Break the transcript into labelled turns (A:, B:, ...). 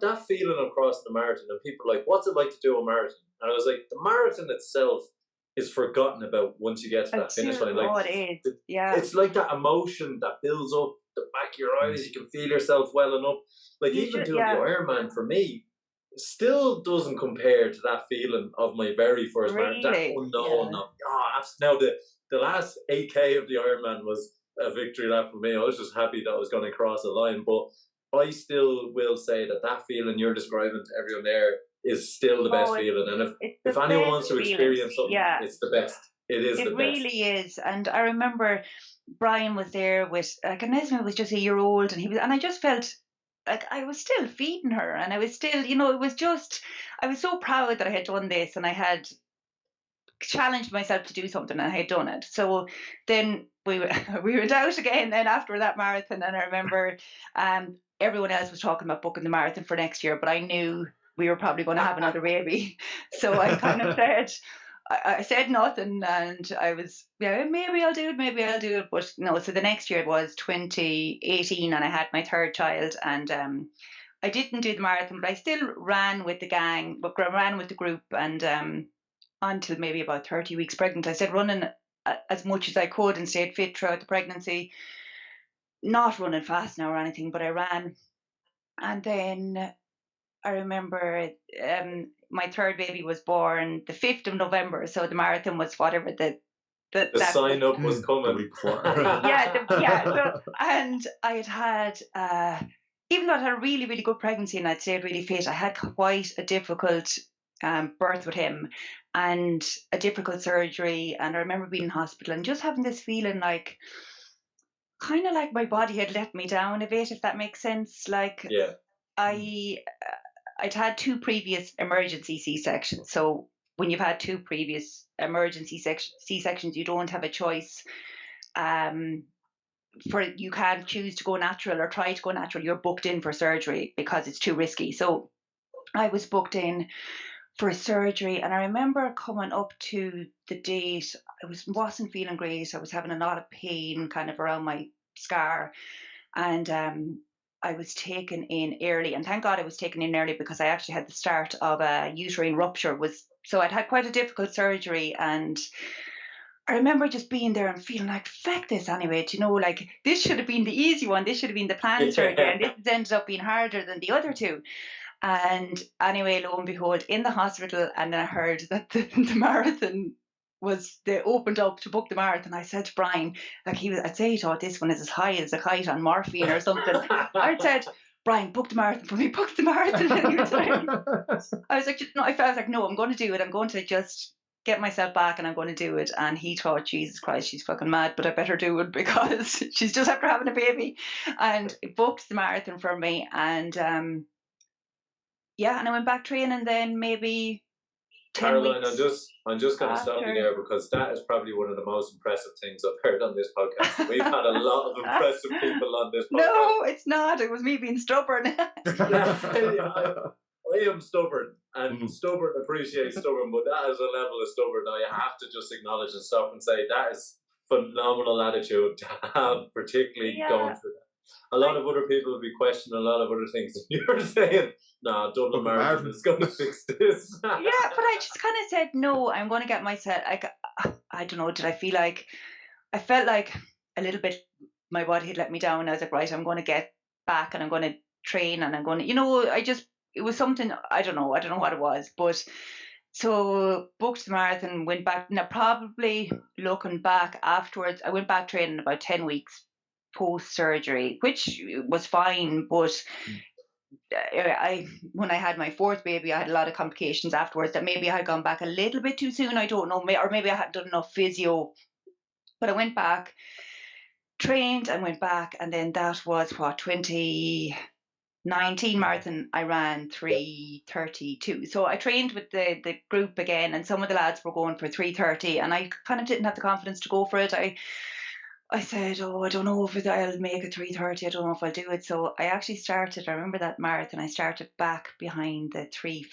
A: that feeling across the marathon, and people are like, what's it like to do a marathon? And I was like, the marathon itself is forgotten about once you get to that finish line. Like,
B: Oh, it is. Yeah.
A: it's like that emotion that builds up the back of your eyes. You can feel yourself welling up. Like, even doing the Ironman for me still doesn't compare to that feeling of my very first marathon. That unknown of, now the last 8K of the Ironman was a victory lap for me. I was just happy that I was going to cross the line, but I still will say that feeling you're describing to everyone there is still the best feeling. And if anyone wants to experience something, it's the best. It is the best. It
B: really is. And I remember Brian was there with, like, Nesma was just a year old, and I just felt like I was still feeding her, and I was still, it was just, I was so proud that I had done this, and I had challenged myself to do something, and I had done it. So then we went out again then after that marathon, and I remember everyone else was talking about booking the marathon for next year, but I knew we were probably going to have another baby. So I kind of said, I said nothing, and I was, maybe I'll do it. But no, so the next year was 2018, and I had my third child, and I didn't do the marathon, but I still ran with the gang, but ran with the group, and until maybe about 30 weeks pregnant. I said running as much as I could and stayed fit throughout the pregnancy, not running fast now or anything, but I ran. And then I remember my third baby was born the 5th of November, so the marathon was whatever the
A: sign up was coming.
B: So, and I had even though I had a really, really good pregnancy and I'd stayed really fit, I had quite a difficult birth with him and a difficult surgery. And I remember being in hospital and just having this feeling like, kind of like my body had let me down a bit, if that makes sense. Like, I'd had 2 previous emergency C-sections. So when you've had 2 previous emergency C-sections, you don't have a choice. You can't choose to go natural or try to go natural. You're booked in for surgery because it's too risky. So I was booked in for surgery, and I remember coming up to the date, I wasn't feeling great. I was having a lot of pain kind of around my scar, and I was taken in early, and thank God I was taken in early because I actually had the start of a uterine rupture. So I'd had quite a difficult surgery, and I remember just being there and feeling like, feck this anyway, like this should have been the easy one, this should have been the planned surgery, and this ended up being harder than the other 2. And anyway, lo and behold, in the hospital, and then I heard that the marathon they opened up to book the marathon. I said to Brian, like I'd say he thought this one is as high as a kite on morphine or something. I said, Brian, book the marathon for me, book the marathon. And he was like, I was like, I felt like, no, I'm going to do it. I'm going to just get myself back and I'm going to do it. And he thought, Jesus Christ, she's fucking mad, but I better do it because she's just after having a baby. And he booked the marathon for me. And and I went back training then maybe 10
A: Caroline,
B: weeks.
A: I'm just going to stop you there because that is probably one of the most impressive things I've heard on this podcast. We've had a lot of impressive people on this podcast.
B: No, it's not. It was me being stubborn.
A: I am stubborn, and stubborn appreciates stubborn, but that is a level of stubborn that I have to just acknowledge and stop and say that is phenomenal attitude to have, particularly going through that. A lot of other people will be questioning a lot of other things. You're saying, no, Dublin Marathon is going to fix this.
B: But I just kind of said, no, I'm going to get myself, like, I don't know, I felt like a little bit, my body had let me down. I was like, right, I'm going to get back and I'm going to train and I'm going to, it was something, I don't know what it was, but so booked the marathon, went back. Now, probably looking back afterwards, I went back training about 10 weeks post-surgery, which was fine, but when I had my 4th baby, I had a lot of complications afterwards that maybe I had gone back a little bit too soon, I don't know, or maybe I hadn't done enough physio, but I went back, trained and went back, and then that was 2019 marathon, I ran 3:32. So I trained with the group again, and some of the lads were going for 3:30, and I kind of didn't have the confidence to go for it. I said, I don't know if I'll make it 3:30. I don't know if I'll do it. So I actually started, I remember that marathon, I started back behind the 3:50.